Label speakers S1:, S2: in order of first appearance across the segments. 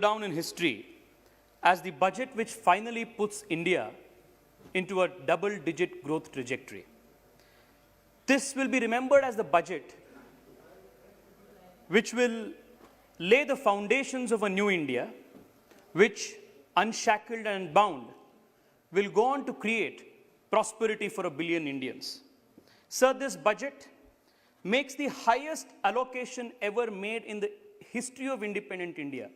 S1: down in history as the budget which finally puts India into a double-digit growth trajectory. This will be remembered as the budget which will lay the foundations of a new India, which, unshackled and bound, will go on to create prosperity for 1 billion Indians. Sir, this budget makes the highest allocation ever made in the history of independent India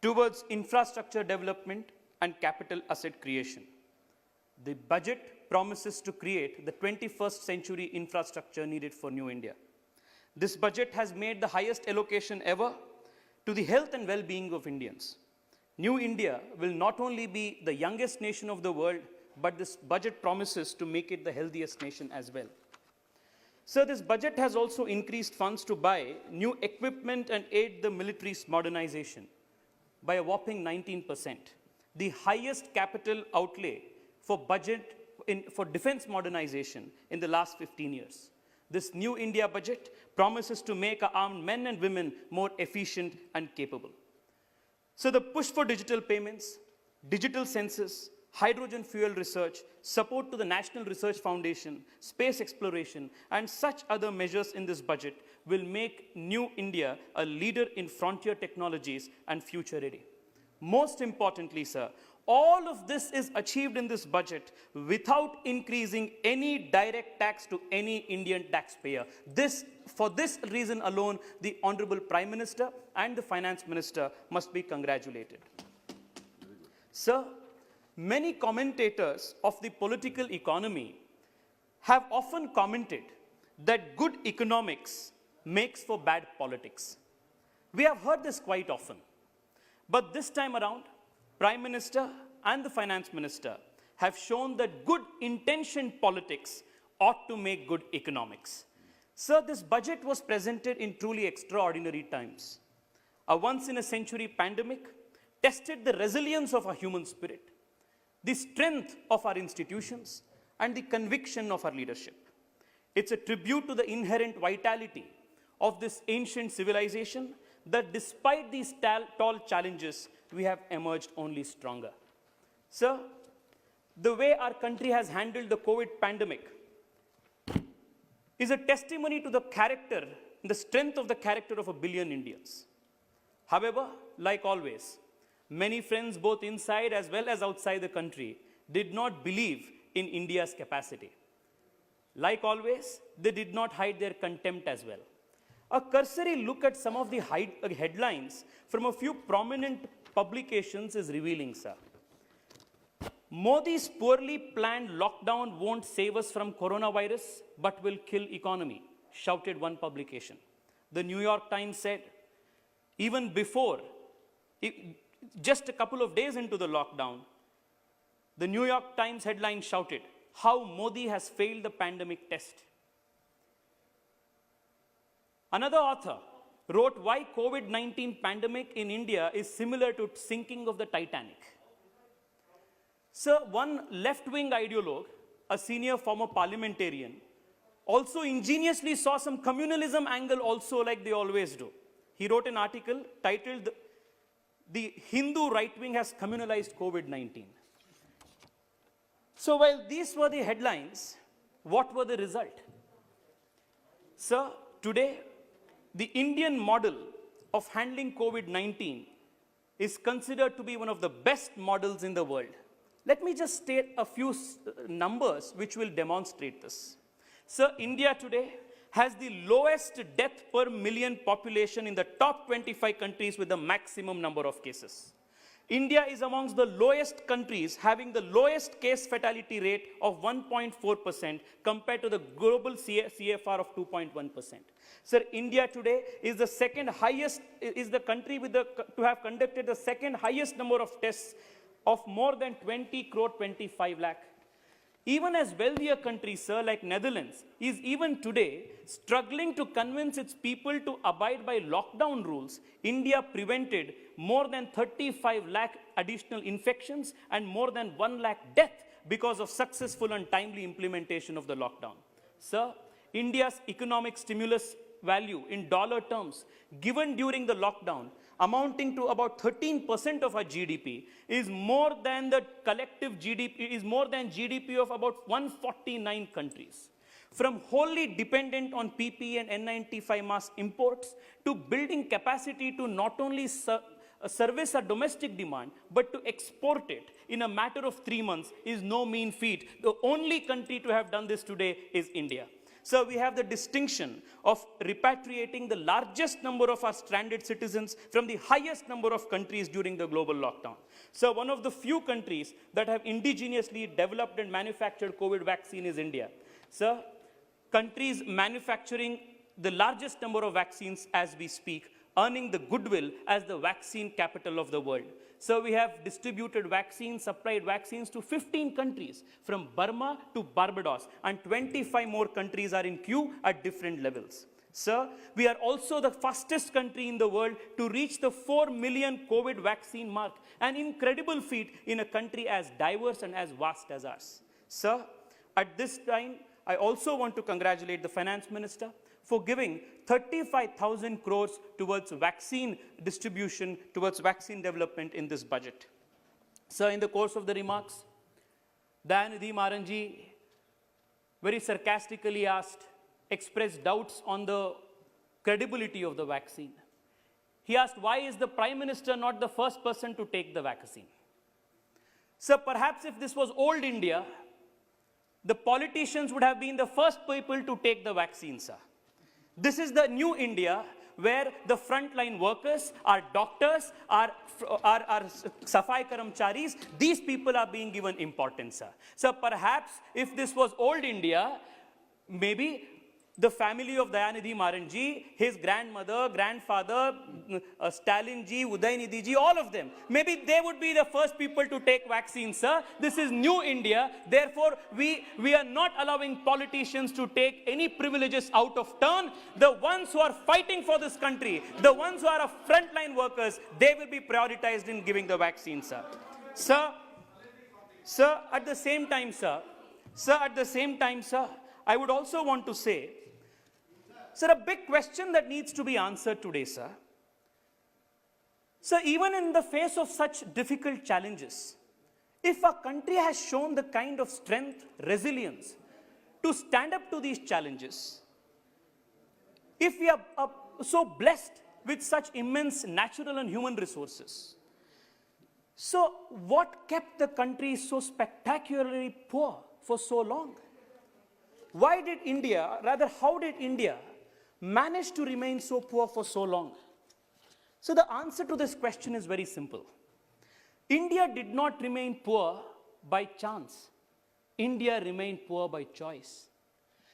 S1: towards infrastructure development and capital asset creation. The budget promises to create the 21st century infrastructure needed for New India. This budget has made the highest allocation ever to the health and well-being of Indians. New India will not only be the youngest nation of the world, but this budget promises to make it the healthiest nation as well. Sir, this budget has also increased funds to buy new equipment and aid the military's modernization by a whopping 19%, the highest capital outlay for for defense modernization in the last 15 years. This new India budget promises to make our armed men and women more efficient and capable. So the push for digital payments, digital census, hydrogen fuel research, support to the National Research Foundation, space exploration, and such other measures in this budget will make New India a leader in frontier technologies and future ready. Most importantly, sir, all of this is achieved in this budget without increasing any direct tax to any Indian taxpayer. For this reason alone, the Honorable Prime Minister and the Finance Minister must be congratulated. Sir, many commentators of the political economy have often commented that good economics makes for bad politics. We have heard this quite often. But this time around, Prime Minister and the Finance Minister have shown that good intentioned politics ought to make good economics. Sir, this budget was presented in truly extraordinary times. A once-in-a-century pandemic tested the resilience of our human spirit, the strength of our institutions, and the conviction of our leadership. It's a tribute to the inherent vitality of this ancient civilization that despite these tall challenges, we have emerged only stronger. Sir, the way our country has handled the COVID pandemic is a testimony to the character, the strength of the character of 1 billion Indians. However, like always, many friends both inside as well as outside the country did not believe in India's capacity. Like always, they did not hide their contempt as well. A cursory look at some of the headlines from a few prominent publications is revealing, sir. Modi's poorly planned lockdown won't save us from coronavirus, but will kill economy, shouted one publication. The New York Times said, even before, just a couple of days into the lockdown, the New York Times headline shouted, how Modi has failed the pandemic test. Another author wrote why COVID-19 pandemic in India is similar to sinking of the Titanic. Sir, one left-wing ideologue, a senior former parliamentarian, also ingeniously saw some communalism angle also like they always do. He wrote an article titled, The Hindu Right-Wing Has Communalized COVID-19. So while these were the headlines, what were the result? Sir, today, the Indian model of handling COVID-19 is considered to be one of the best models in the world. Let me just state a few numbers which will demonstrate this. Sir, India today has the lowest death per million population in the top 25 countries with the maximum number of cases. India is amongst the lowest countries having the lowest case fatality rate of 1.4% compared to the global CFR of 2.1%. Sir, India today is the second highest, is the country with to have conducted the second highest number of tests of more than 20 crore 25 lakh. Even as wealthier countries, sir, like Netherlands, is even today struggling to convince its people to abide by lockdown rules. India prevented more than 35 lakh additional infections and more than 1 lakh death because of successful and timely implementation of the lockdown. Sir, India's economic stimulus value in dollar terms given during the lockdown amounting to about 13% of our GDP, is more than the collective GDP, is more than GDP of about 149 countries. From wholly dependent on PPE and N95 mask imports to building capacity to not only service our domestic demand, but to export it in a matter of 3 months is no mean feat. The only country to have done this today is India. So we have the distinction of repatriating the largest number of our stranded citizens from the highest number of countries during the global lockdown. So one of the few countries that have indigenously developed and manufactured COVID vaccine is India. So countries manufacturing the largest number of vaccines as we speak, earning the goodwill as the vaccine capital of the world. So we have distributed vaccines, supplied vaccines to 15 countries, from Burma to Barbados, and 25 more countries are in queue at different levels. Sir, we are also the fastest country in the world to reach the 4 million COVID vaccine mark, an incredible feat in a country as diverse and as vast as ours. Sir, at this time, I also want to congratulate the Finance Minister for giving 35,000 crores towards vaccine distribution, towards vaccine development in this budget. So in the course of the remarks, Dayanidhi Maranji very sarcastically expressed doubts on the credibility of the vaccine. He asked, why is the Prime Minister not the first person to take the vaccine? So perhaps if this was old India, the politicians would have been the first people to take the vaccine, sir. This is the new India where the frontline workers, our doctors, our Safai Karamcharis, these people are being given importance, sir. So perhaps if this was old India, maybe the family of Dayanidhi Maranji, his grandmother, grandfather, Stalinji, Udaynidhiji, all of them, maybe they would be the first people to take vaccines, sir. This is new India. Therefore, we are not allowing politicians to take any privileges out of turn. The ones who are fighting for this country, the ones who are frontline workers, they will be prioritized in giving the vaccine, sir. Sir, at the same time, sir, I would also want to say, sir, a big question that needs to be answered today, sir. So even in the face of such difficult challenges, if a country has shown the kind of strength, resilience to stand up to these challenges, if we are so blessed with such immense natural and human resources, so what kept the country so spectacularly poor for so long? Why did India, rather how did India manage to remain so poor for so long? So the answer to this question is very simple. India did not remain poor by chance. India remained poor by choice.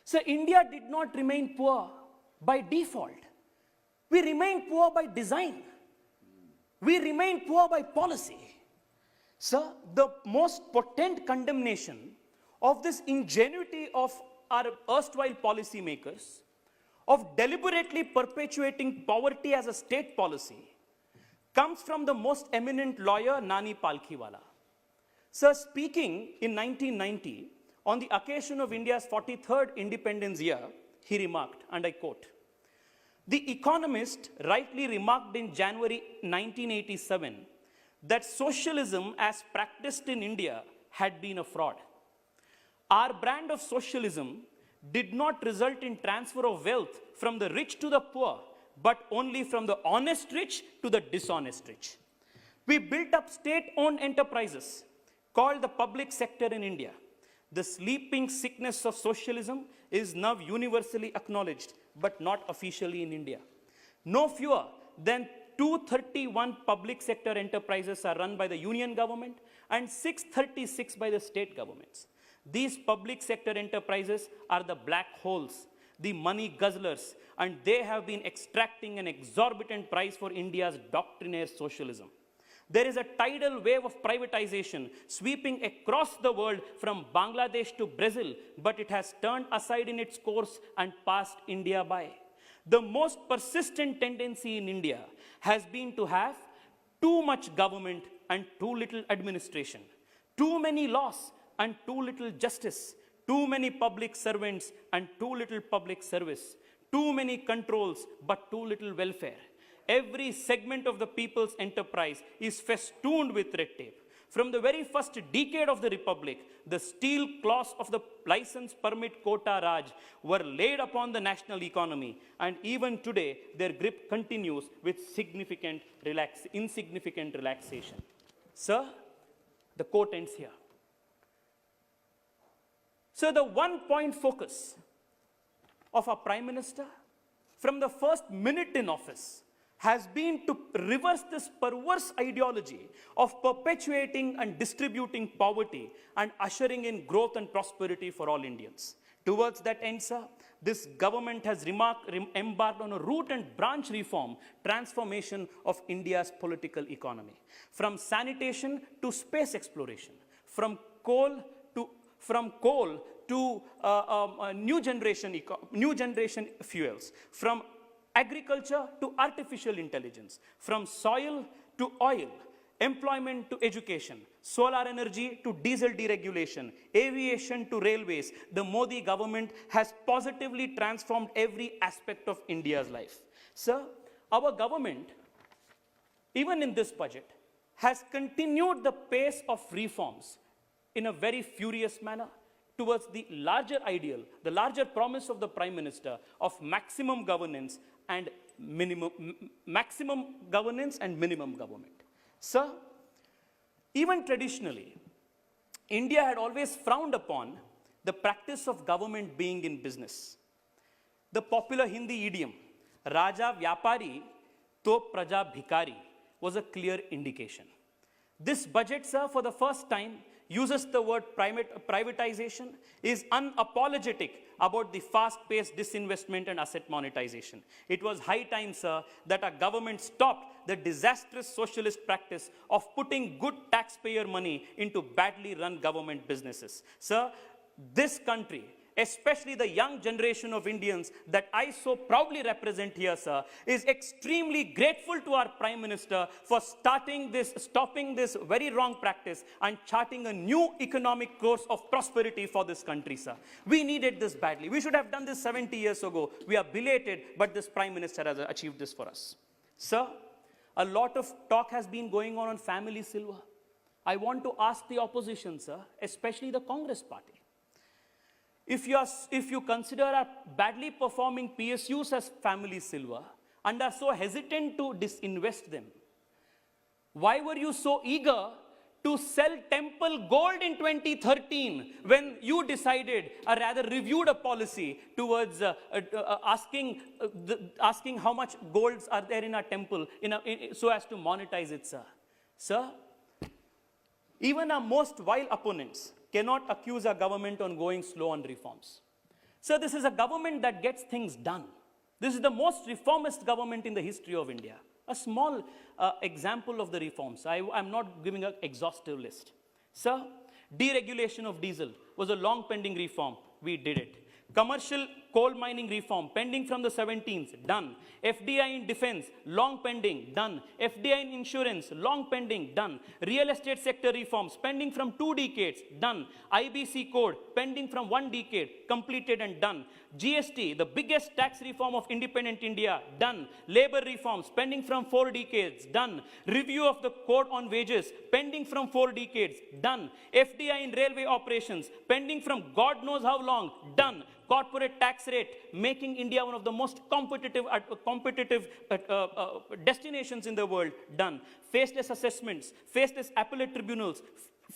S1: So India did not remain poor by default. We remained poor by design. We remained poor by policy. So the most potent condemnation of this ingenuity of our erstwhile policymakers, of deliberately perpetuating poverty as a state policy, comes from the most eminent lawyer, Nani Palkhiwala. Sir, speaking in 1990, on the occasion of India's 43rd independence year, he remarked, and I quote, "The Economist rightly remarked in January 1987 that socialism as practiced in India had been a fraud. Our brand of socialism did not result in transfer of wealth from the rich to the poor, but only from the honest rich to the dishonest rich. We built up state-owned enterprises called the public sector in India. The sleeping sickness of socialism is now universally acknowledged, but not officially in India. No fewer than 231 public sector enterprises are run by the union government and 636 by the state governments. These public sector enterprises are the black holes, the money guzzlers, and they have been extracting an exorbitant price for India's doctrinaire socialism. There is a tidal wave of privatization sweeping across the world from Bangladesh to Brazil, but it has turned aside in its course and passed India by. The most persistent tendency in India has been to have too much government and too little administration, too many laws and too little justice, too many public servants and too little public service, too many controls but too little welfare. every segment of the people's enterprise is festooned with red tape. From the very first decade of the Republic, the steel claws of the license permit quota Raj were laid upon the national economy, and even today, their grip continues with insignificant relaxation. Sir, the quote ends here. So the one-point focus of our Prime Minister from the first minute in office has been to reverse this perverse ideology of perpetuating and distributing poverty and ushering in growth and prosperity for all Indians. Towards that end, sir, this government has embarked on a root and branch reform transformation of India's political economy. From sanitation to space exploration, from coal to new generation fuels, from agriculture to artificial intelligence, from soil to oil, employment to education, solar energy to diesel deregulation, aviation to railways, the Modi government has positively transformed every aspect of India's life. Sir, our government, even in this budget, has continued the pace of reforms in a very furious manner towards the larger ideal, the larger promise of the Prime Minister of maximum governance and maximum governance and minimum government. Sir, even traditionally, India had always frowned upon the practice of government being in business. The popular Hindi idiom, Raja Vyapari, To Praja Bhikari, was a clear indication. This budget, sir, for the first time, uses the word privatization, is unapologetic about the fast-paced disinvestment and asset monetization. It was high time, sir, that our government stopped the disastrous socialist practice of putting good taxpayer money into badly run government businesses. Sir, this country, especially the young generation of Indians that I so proudly represent here, sir, is extremely grateful to our Prime Minister for stopping this very wrong practice and charting a new economic course of prosperity for this country, sir. We needed this badly. We should have done this 70 years ago. We are belated, but this Prime Minister has achieved this for us. Sir, a lot of talk has been going on family silver. I want to ask the opposition, sir, especially the Congress party, if you consider our badly performing PSUs as family silver and are so hesitant to disinvest them, why were you so eager to sell Temple Gold in 2013 when you decided, or rather reviewed a policy towards asking how much golds are there in our temple so as to monetize it, sir? Sir, even our most vile opponents cannot accuse our government on going slow on reforms. So this is a government that gets things done. This is the most reformist government in the history of India. A small example of the reforms. I'm not giving an exhaustive list. Sir, deregulation of diesel was a long pending reform. We did it. Commercial coal mining reform, pending from the 17th, done. FDI in defense, long pending, done. FDI in insurance, long pending, done. Real estate sector reforms, pending from 2 decades, done. IBC code, pending from 1 decade, completed and done. GST, the biggest tax reform of independent India, done. Labor reforms, pending from 4 decades, done. Review of the code on wages, pending from 4 decades, done. FDI in railway operations, pending from God knows how long, done. Corporate tax rate, making India one of the most competitive destinations in the world, done. Faceless assessments, faceless appellate tribunals,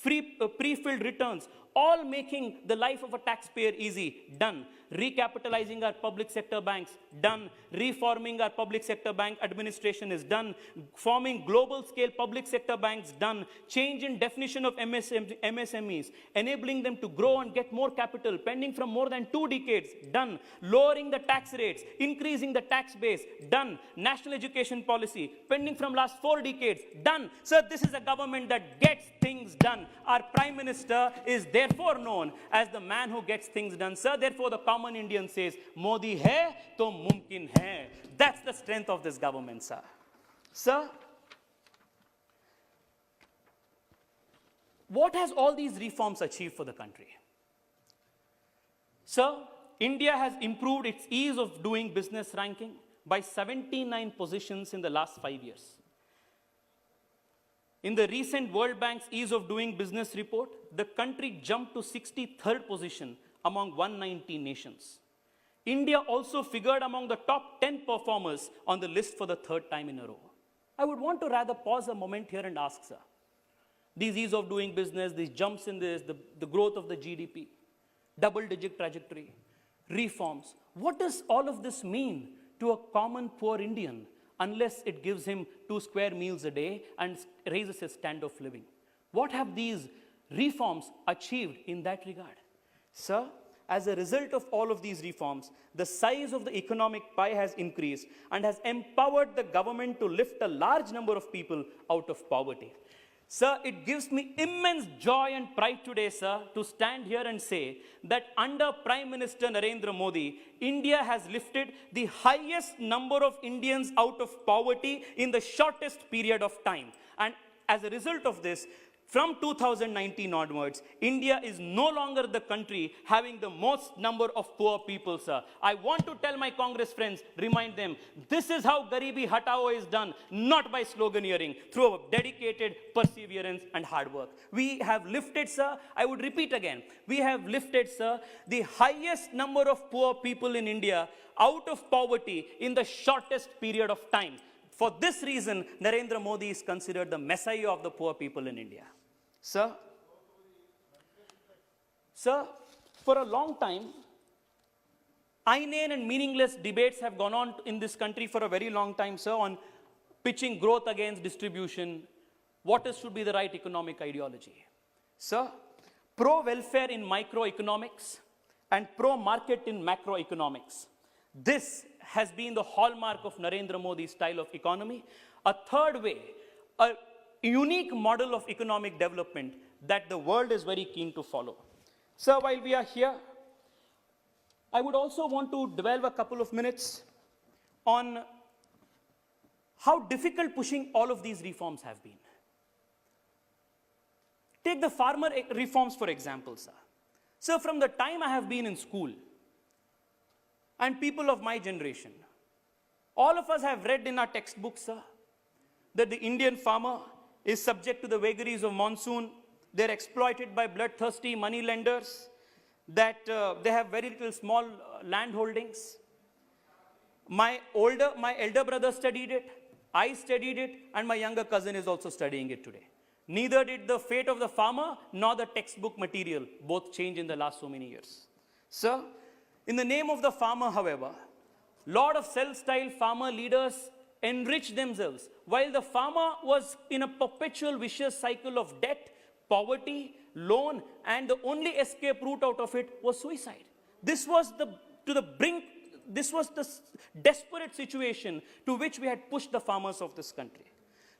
S1: pre-filled returns, all making the life of a taxpayer easy, done. Recapitalizing our public sector banks, done. Reforming our public sector bank administration is done. Forming global scale public sector banks, done. Change in definition of MSMEs, enabling them to grow and get more capital, pending from more than 2 decades, done. Lowering the tax rates, increasing the tax base, done. National education policy, pending from last 4 decades, done. Sir, this is a government that gets things done. Our Prime Minister is therefore known as the man who gets things done. Sir, therefore the common Indian says, Modi hai to mumkin hai. That's the strength of this government, sir. Sir, what has all these reforms achieved for the country? Sir, India has improved its ease of doing business ranking by 79 positions in the last 5 years. In the recent World Bank's Ease of Doing Business report, the country jumped to 63rd position among 190 nations. India also figured among the top 10 performers on the list for the third time in a row. I would want to rather pause a moment here and ask, sir, these ease of doing business, these jumps in this, the growth of the GDP, double-digit trajectory, reforms, what does all of this mean to a common poor Indian unless it gives him 2 square meals a day and raises his standard of living? What have these reforms achieved in that regard? Sir, as a result of all of these reforms, the size of the economic pie has increased and has empowered the government to lift a large number of people out of poverty. Sir, it gives me immense joy and pride today, sir, to stand here and say that under Prime Minister Narendra Modi, India has lifted the highest number of Indians out of poverty in the shortest period of time. And as a result of this, from 2019 onwards, India is no longer the country having the most number of poor people, sir. I want to tell my Congress friends, remind them, this is how Garibi Hatao is done, not by sloganeering, through a dedicated perseverance and hard work. We have lifted, sir, I would repeat again, we have lifted, sir, the highest number of poor people in India out of poverty in the shortest period of time. For this reason, Narendra Modi is considered the messiah of the poor people in India. Sir, for a long time, inane and meaningless debates have gone on in this country for a very long time, sir, on pitching growth against distribution, should be the right economic ideology. Sir, pro-welfare in microeconomics and pro-market in macroeconomics. This has been the hallmark of Narendra Modi's style of economy. A third way, a unique model of economic development that the world is very keen to follow. Sir, while we are here, I would also want to dwell a couple of minutes on how difficult pushing all of these reforms have been. Take the farmer reforms, for example, sir. So from the time I have been in school, and people of my generation, all of us have read in our textbooks, sir, that the Indian farmer is subject to the vagaries of monsoon. They're exploited by bloodthirsty money lenders, that they have very little small land holdings. My elder brother studied it, I studied it, and my younger cousin is also studying it today. Neither did the fate of the farmer nor the textbook material both change in the last so many years. Sir, in the name of the farmer, however, lot of self-styled farmer leaders enriched themselves, while the farmer was in a perpetual vicious cycle of debt, poverty, loan, and the only escape route out of it was suicide. This was the desperate situation to which we had pushed the farmers of this country.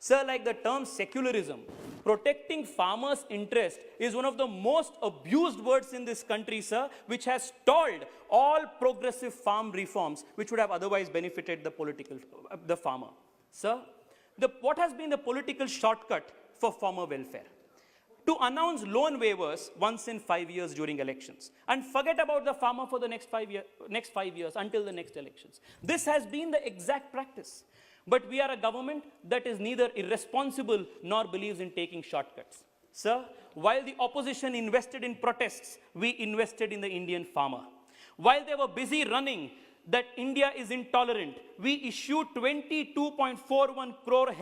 S1: Sir, like the term secularism, protecting farmers' interest is one of the most abused words in this country, sir, which has stalled all progressive farm reforms which would have otherwise benefited the farmer. Sir, what has been the political shortcut for farmer welfare? To announce loan waivers once in 5 years during elections and forget about the farmer for the next 5 years until the next elections. This has been the exact practice. But we are a government that is neither irresponsible nor believes in taking shortcuts. Sir, while the opposition invested in protests, we invested in the Indian farmer. While they were busy running that India is intolerant, we issued 22.41 crore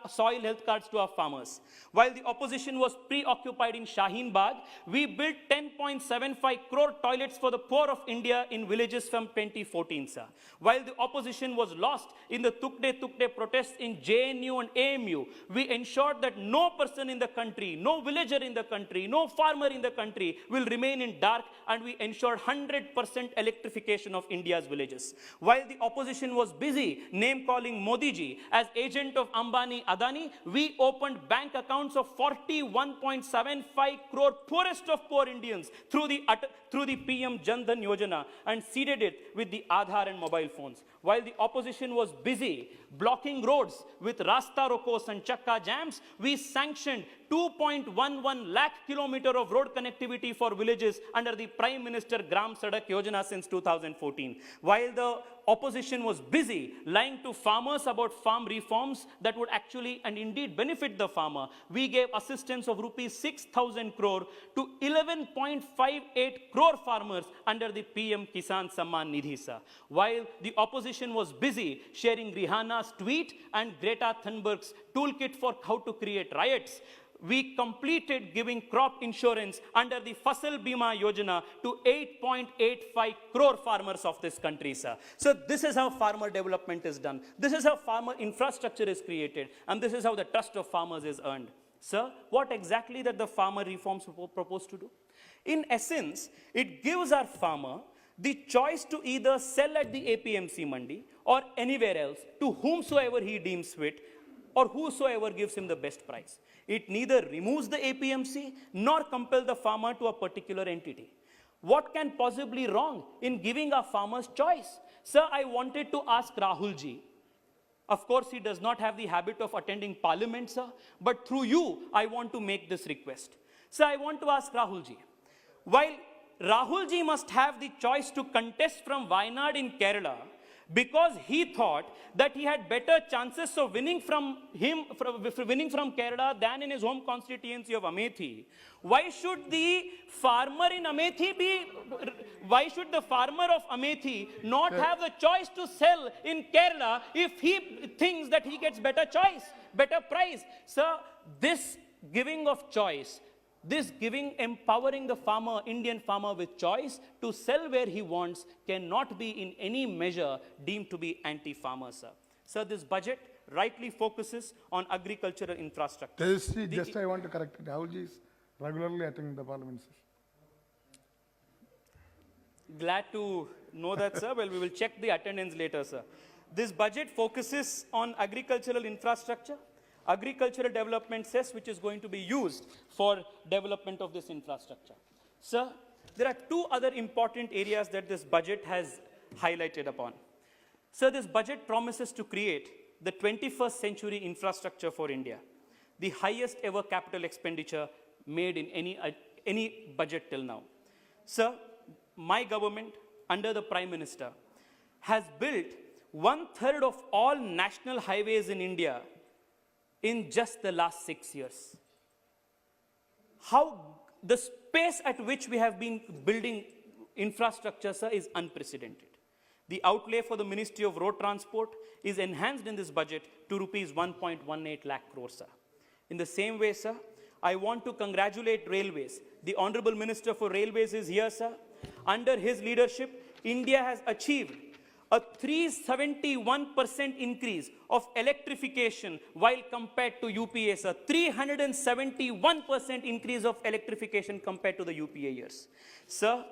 S1: soil health cards to our farmers. While the opposition was preoccupied in Shaheen Bagh, we built 10.75 crore toilets for the poor of India in villages from 2014, sir. While the opposition was lost in the Tukde protests in JNU and AMU, we ensured that no person in the country, no villager in the country, no farmer in the country will remain in dark, and we ensured 100% electrification of India's villages. While the opposition was busy name-calling Modi ji as agent of Ambani Adani, we opened bank accounts of 41.75 crore poorest of poor Indians through the PM Jan Dhan Yojana and seeded it with the Aadhaar and mobile phones. While the opposition was busy blocking roads with Rasta Rokos and Chakka jams, we sanctioned 2.11 lakh kilometer of road connectivity for villages under the Prime Minister Gram Sadak Yojana since 2014. While the opposition was busy lying to farmers about farm reforms that would actually and indeed benefit the farmer, we gave assistance of rupees 6,000 crore to 11.58 crore farmers under the PM Kisan Samman Nidhi, sir. While the opposition was busy sharing Rihanna's tweet and Greta Thunberg's toolkit for how to create riots, we completed giving crop insurance under the Fasal Bima Yojana to 8.85 crore farmers of this country, sir. So this is how farmer development is done. This is how farmer infrastructure is created. And this is how the trust of farmers is earned. Sir, what exactly that the farmer reforms propose to do? In essence, it gives our farmer the choice to either sell at the APMC Mandi or anywhere else to whomsoever he deems fit or whosoever gives him the best price. It neither removes the APMC nor compels the farmer to a particular entity. What can possibly wrong in giving our farmers choice? Sir, I wanted to ask Rahul ji. Of course, he does not have the habit of attending parliament, sir, but through you, I want to make this request. Sir, I want to ask Rahul ji. While Rahul ji must have the choice to contest from Wayanad in Kerala, because he thought that he had better chances of winning from Kerala than in his home constituency of Amethi. Why should the farmer in Amethi why should the farmer of Amethi not have the choice to sell in Kerala if he thinks that he gets better choice, better price? Sir, this giving of choice, this empowering the farmer, Indian farmer with choice to sell where he wants cannot be in any measure deemed to be anti-farmer, sir. Sir, this budget rightly focuses on agricultural infrastructure.
S2: Just I want to correct it. Rahulji is regularly attending the parliament session.
S1: Glad to know that, sir. Well, we will check the attendance later, sir. This budget focuses on agricultural infrastructure, agricultural development cess, which is going to be used for development of this infrastructure. Sir, there are two other important areas that this budget has highlighted upon. Sir, this budget promises to create the 21st century infrastructure for India, the highest ever capital expenditure made in any budget till now. Sir, my government, under the Prime Minister, has built 1/3 of all national highways in India in just the last 6 years. How the space at which we have been building infrastructure, sir, is unprecedented. The outlay for the Ministry of Road Transport is enhanced in this budget to rupees 1.18 lakh crore, sir. In the same way, sir, I want to congratulate Railways. The Honorable Minister for Railways is here, sir. Under his leadership, India has achieved a 371% increase of electrification while compared to UPA, sir. 371% increase of electrification compared to the UPA years. Sir,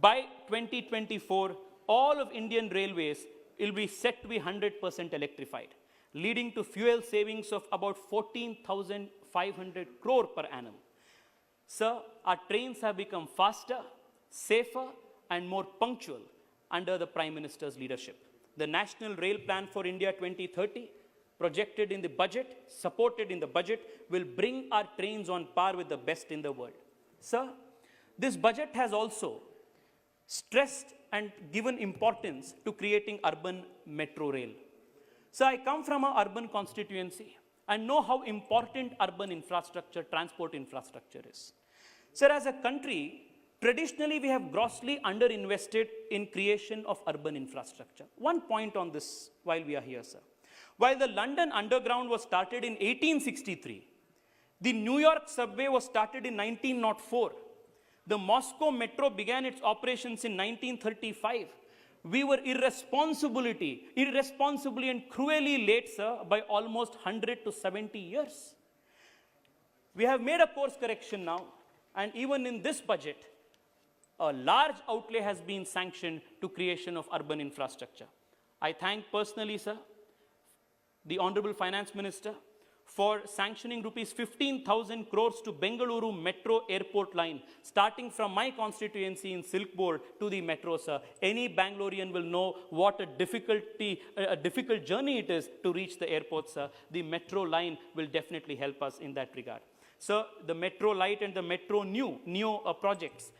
S1: by 2024, all of Indian railways will be set to be 100% electrified, leading to fuel savings of about 14,500 crore per annum. Sir, our trains have become faster, safer, and more punctual under the Prime Minister's leadership. The National Rail Plan for India 2030, projected in the budget, supported in the budget, will bring our trains on par with the best in the world. Sir, this budget has also stressed and given importance to creating urban metro rail. So I come from an urban constituency and know how important urban infrastructure, transport infrastructure is. Sir, as a country, traditionally, we have grossly underinvested in creation of urban infrastructure. One point on this while we are here, sir. While the London Underground was started in 1863, the New York subway was started in 1904. The Moscow metro began its operations in 1935. We were irresponsibly and cruelly late, sir, by almost 100 to 70 years. We have made a course correction now, and even in this budget, a large outlay has been sanctioned to creation of urban infrastructure. I thank personally, sir, the Honorable Finance Minister for sanctioning rupees 15,000 crores to Bengaluru Metro Airport line, starting from my constituency in Silkboard to the metro, sir. Any Bangalorean will know what a difficult journey it is to reach the airport, sir. The metro line will definitely help us in that regard. So the Metro Light and the Metro Neo projects,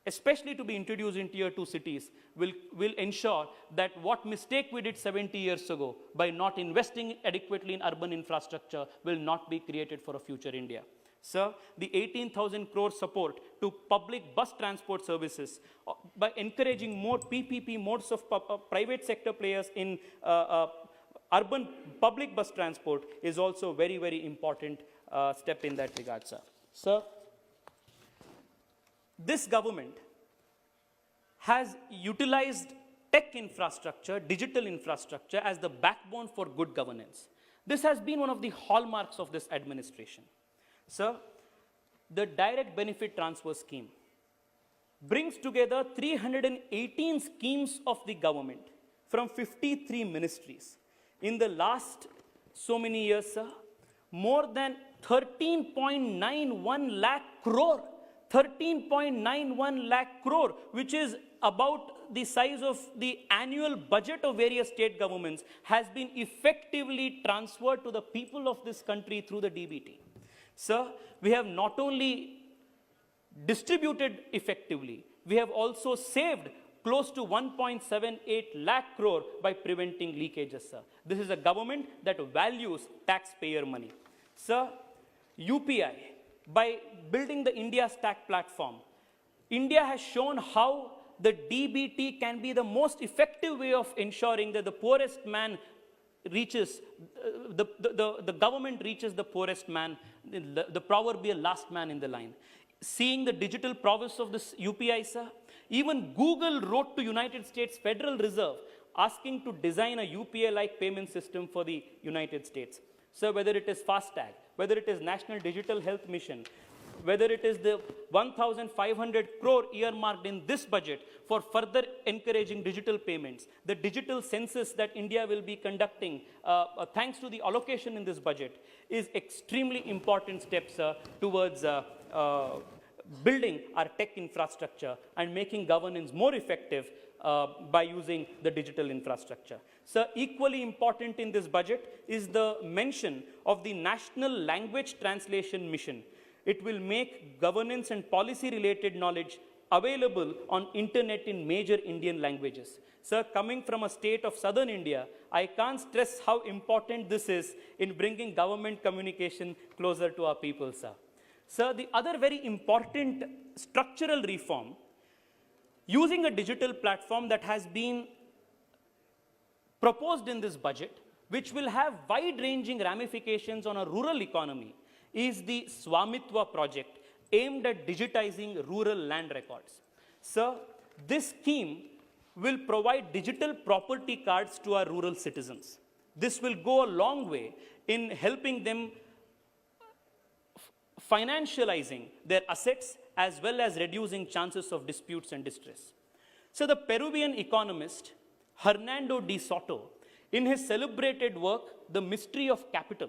S1: especially to be introduced in tier 2 cities, will ensure that what mistake we did 70 years ago by not investing adequately in urban infrastructure will not be created for a future India. Sir, the 18,000 crore support to public bus transport services by encouraging more PPP modes of private sector players in urban public bus transport is also very, very important step in that regard, sir. Sir, this government has utilized tech infrastructure, digital infrastructure as the backbone for good governance. This has been one of the hallmarks of this administration. Sir, the direct benefit transfer scheme brings together 318 schemes of the government from 53 ministries. In the last so many years, sir, more than 13.91 lakh crore, 13.91 lakh crore, which is about the size of the annual budget of various state governments, has been effectively transferred to the people of this country through the DBT. Sir, we have not only distributed effectively, we have also saved close to 1.78 lakh crore by preventing leakages, sir. This is a government that values taxpayer money. Sir, UPI, by building the India Stack platform, India has shown how the DBT can be the most effective way of ensuring that the poorest man reaches, the government reaches the poorest man, the proverbial last man in the line. Seeing the digital prowess of this UPI, sir, even Google wrote to United States Federal Reserve asking to design a UPI-like payment system for the United States. So whether it is FASTag, whether it is National Digital Health Mission, whether it is the 1,500 crore earmarked in this budget for further encouraging digital payments, the digital census that India will be conducting, thanks to the allocation in this budget, is extremely important steps towards building our tech infrastructure and making governance more effective by using the digital infrastructure. So equally important in this budget is the mention of the National Language Translation Mission. It will make governance and policy related knowledge available on internet in major Indian languages. Sir, coming from a state of southern India, I can't stress how important this is in bringing government communication closer to our people, sir. Sir, the other very important structural reform, using a digital platform that has been proposed in this budget, which will have wide-ranging ramifications on a rural economy, is the Swamitwa project aimed at digitizing rural land records. Sir, this scheme will provide digital property cards to our rural citizens. This will go a long way in helping them financializing their assets as well as reducing chances of disputes and distress. So the Peruvian economist Hernando de Soto, in his celebrated work, The Mystery of Capital,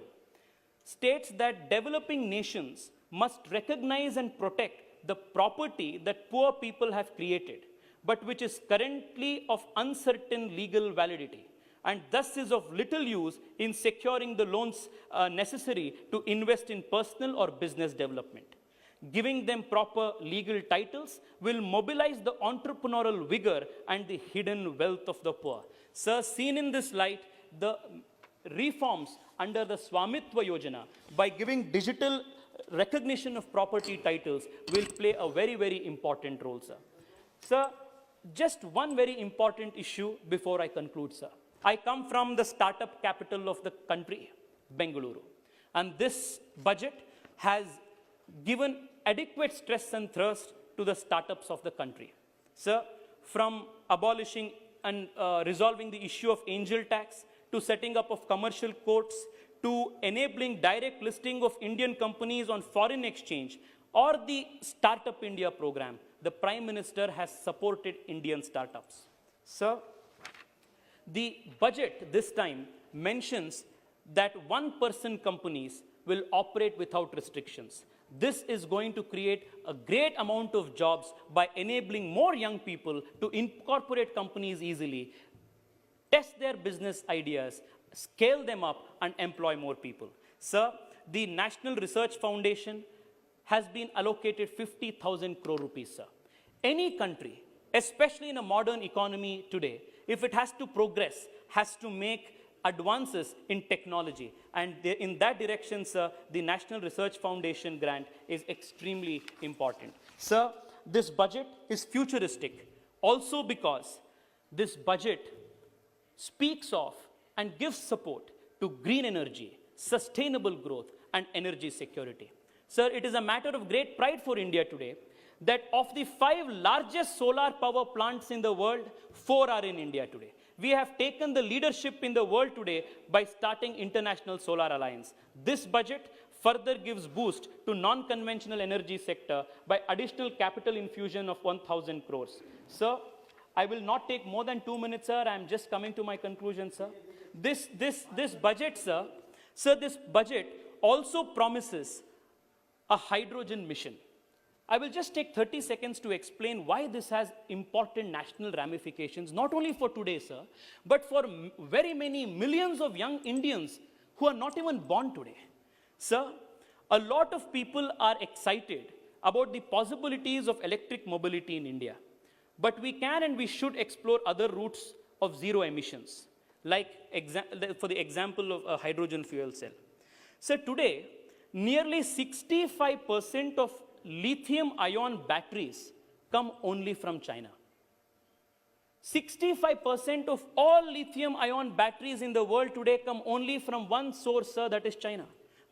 S1: states that developing nations must recognize and protect the property that poor people have created, but which is currently of uncertain legal validity, and thus is of little use in securing the loans necessary to invest in personal or business development. Giving them proper legal titles will mobilize the entrepreneurial vigor and the hidden wealth of the poor. Sir, seen in this light, the reforms under the Swamitwa Yojana, by giving digital recognition of property titles, will play a very, very important role, sir. Sir, just one very important issue before I conclude, sir. I come from the startup capital of the country, Bengaluru, and this budget has given adequate stress and thrust to the startups of the country. Sir, from abolishing and resolving the issue of angel tax, to setting up of commercial courts, to enabling direct listing of Indian companies on foreign exchange, or the Startup India program, the Prime Minister has supported Indian startups. Sir, the budget this time mentions that one-person companies will operate without restrictions. This is going to create a great amount of jobs by enabling more young people to incorporate companies easily, test their business ideas, scale them up, and employ more people. Sir, the National Research Foundation has been allocated 50,000 crore rupees, sir. Any country, especially in a modern economy today, if it has to progress, has to make advances in technology. And in that direction, sir, the National Research Foundation grant is extremely important. Sir, this budget is futuristic also because this budget speaks of and gives support to green energy, sustainable growth, and energy security. Sir, it is a matter of great pride for India today that of the 5 largest solar power plants in the world, 4 are in India today. We have taken the leadership in the world today by starting International Solar Alliance. This budget further gives boost to non-conventional energy sector by additional capital infusion of 1,000 crores. Sir, I will not take more than 2 minutes, sir. I am just coming to my conclusion, sir. This budget, sir, this budget also promises a hydrogen mission. I will just take 30 seconds to explain why this has important national ramifications, not only for today, sir, but for very many millions of young Indians who are not even born today. Sir, a lot of people are excited about the possibilities of electric mobility in India. But we can and we should explore other routes of zero emissions, like for the example of a hydrogen fuel cell. So today, nearly 65% of lithium-ion batteries come only from China. 65% of all lithium-ion batteries in the world today come only from one source, sir, that is China.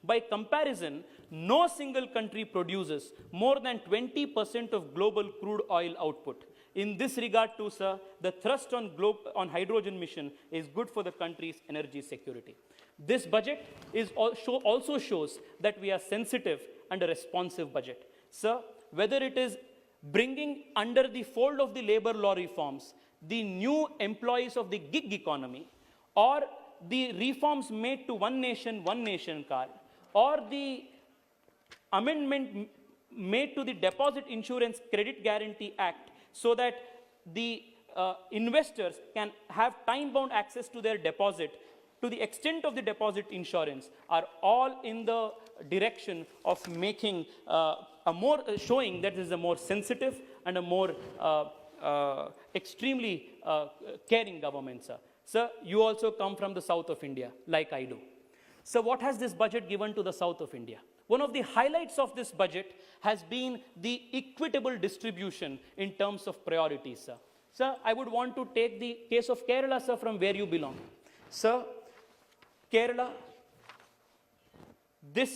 S1: By comparison, no single country produces more than 20% of global crude oil output. In this regard too, sir, the thrust on hydrogen mission is good for the country's energy security. This budget also shows that we are sensitive and a responsive budget. Sir, whether it is bringing under the fold of the labor law reforms the new employees of the gig economy, or the reforms made to one nation card, or the amendment made to the Deposit Insurance Credit Guarantee Act so that the investors can have time-bound access to their deposit to the extent of the deposit insurance, are all in the direction of making showing that this is a more sensitive and a more extremely caring government, sir. Sir, you also come from the south of India, like I do. So what has this budget given to the south of India? One of the highlights of this budget has been the equitable distribution in terms of priorities, sir. Sir, I would want to take the case of Kerala, sir, from where you belong. Sir, Kerala,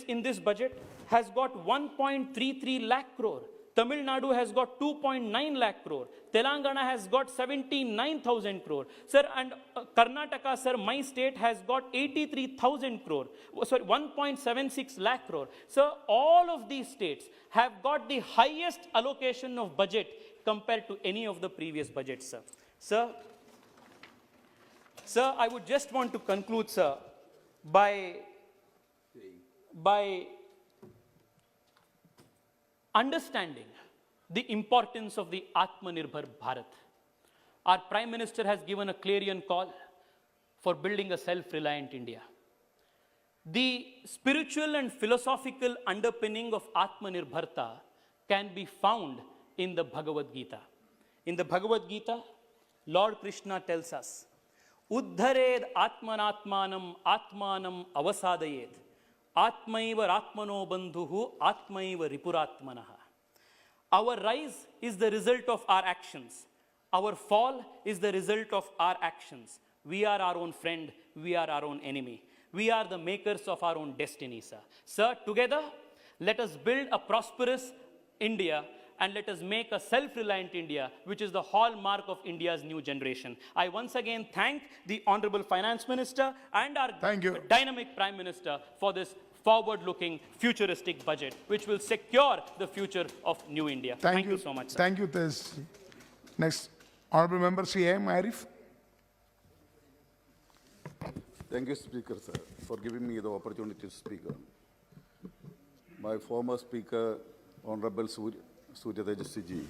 S1: in this budget, has got 1.33 lakh crore. Tamil Nadu has got 2.9 lakh crore. Telangana has got 79,000 crore. Sir, and Karnataka, sir, my state has got 83,000 crore. Sorry, 1.76 lakh crore. Sir, all of these states have got the highest allocation of budget compared to any of the previous budgets, sir. Sir, I would just want to conclude, sir, by understanding the importance of the Atmanirbhar Bharat. Our Prime Minister has given a clarion call for building a self-reliant India. The spiritual and philosophical underpinning of Atmanirbharta can be found in the Bhagavad Gita. In the Bhagavad Gita, Lord Krishna tells us, Uddhared Atmanatmanam Atmanam Avasadayed Atmaiva Ratmano Bandhuhu Atmaiva Ripuratmanaha. Our rise is the result of our actions. Our fall is the result of our actions. We are our own friend. We are our own enemy. We are the makers of our own destiny, sir. Sir, together, let us build a prosperous India and let us make a self-reliant India, which is the hallmark of India's new generation. I once again thank the Honorable Finance Minister and our dynamic Prime Minister for this forward-looking, futuristic budget, which will secure the future of New India. Thank you so much, sir.
S2: Thank you, Tej. Next, Honorable Member C.M. Arif.
S3: Thank you, Speaker, sir, for giving me the opportunity to speak. My former Speaker, Honorable Surya Tejaswi ji.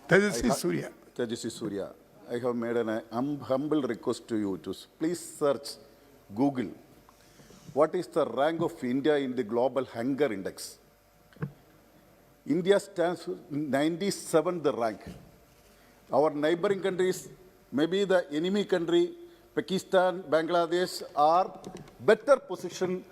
S2: Tejaswi Surya.
S3: Tejaswi Surya. I have made an humble request to you to please search Google. What is the rank of India in the Global Hunger Index? India stands 97th rank. Our neighboring countries, maybe the enemy country, Pakistan, Bangladesh, are better positioned